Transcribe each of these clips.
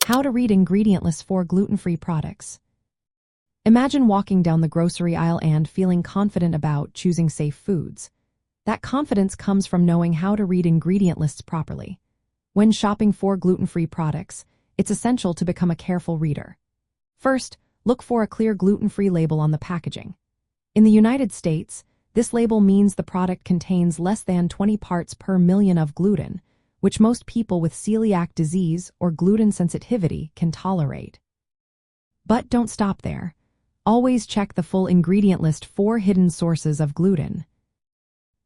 How to read ingredient lists for gluten-free products. Imagine walking down the grocery aisle and feeling confident about choosing safe foods. That confidence comes from knowing how to read ingredient lists properly. When shopping for gluten-free products, it's essential to become a careful reader. First, look for a clear gluten-free label on the packaging. In the United States, this label means the product contains less than 20 parts per million of gluten, which most people with celiac disease or gluten sensitivity can tolerate. But don't stop there. Always check the full ingredient list for hidden sources of gluten.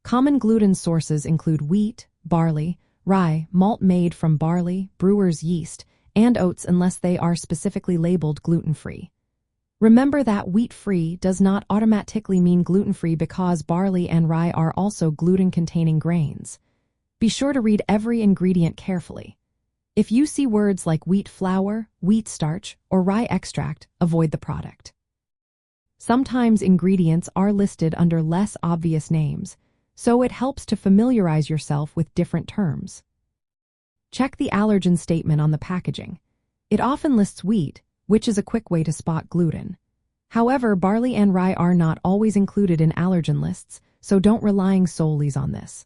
Common gluten sources include wheat, barley, rye, malt made from barley, brewer's yeast, and oats unless they are specifically labeled gluten-free. Remember that wheat-free does not automatically mean gluten-free because barley and rye are also gluten-containing grains. Be sure to read every ingredient carefully. If you see words like wheat flour, wheat starch, or rye extract, avoid the product. Sometimes ingredients are listed under less obvious names, so it helps to familiarize yourself with different terms. Check the allergen statement on the packaging. It often lists wheat, which is a quick way to spot gluten. However, barley and rye are not always included in allergen lists, so don't rely solely on this.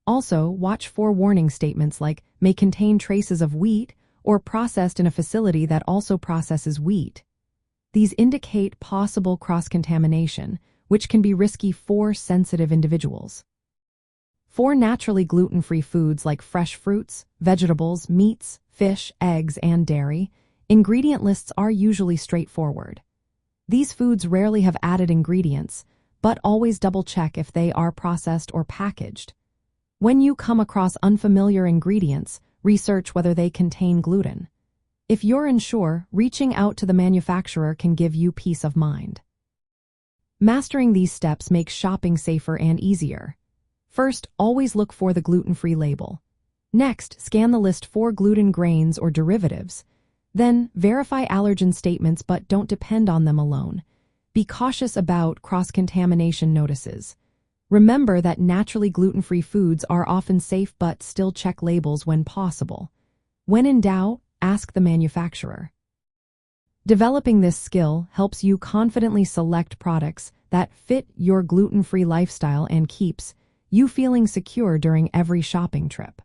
Also, watch for warning statements like may contain traces of wheat or processed in a facility that also processes wheat. These indicate possible cross-contamination, which can be risky for sensitive individuals. For naturally gluten-free foods like fresh fruits, vegetables, meats, fish, eggs, and dairy, ingredient lists are usually straightforward. These foods rarely have added ingredients, but always double-check if they are processed or packaged. When you come across unfamiliar ingredients, research whether they contain gluten. If you're unsure, reaching out to the manufacturer can give you peace of mind. Mastering these steps makes shopping safer and easier. First, always look for the gluten-free label. Next, scan the list for gluten grains or derivatives. Then, verify allergen statements but don't depend on them alone. Be cautious about cross-contamination notices. Remember that naturally gluten-free foods are often safe but still check labels when possible. When in doubt, ask the manufacturer. Developing this skill helps you confidently select products that fit your gluten-free lifestyle and keeps you feeling secure during every shopping trip.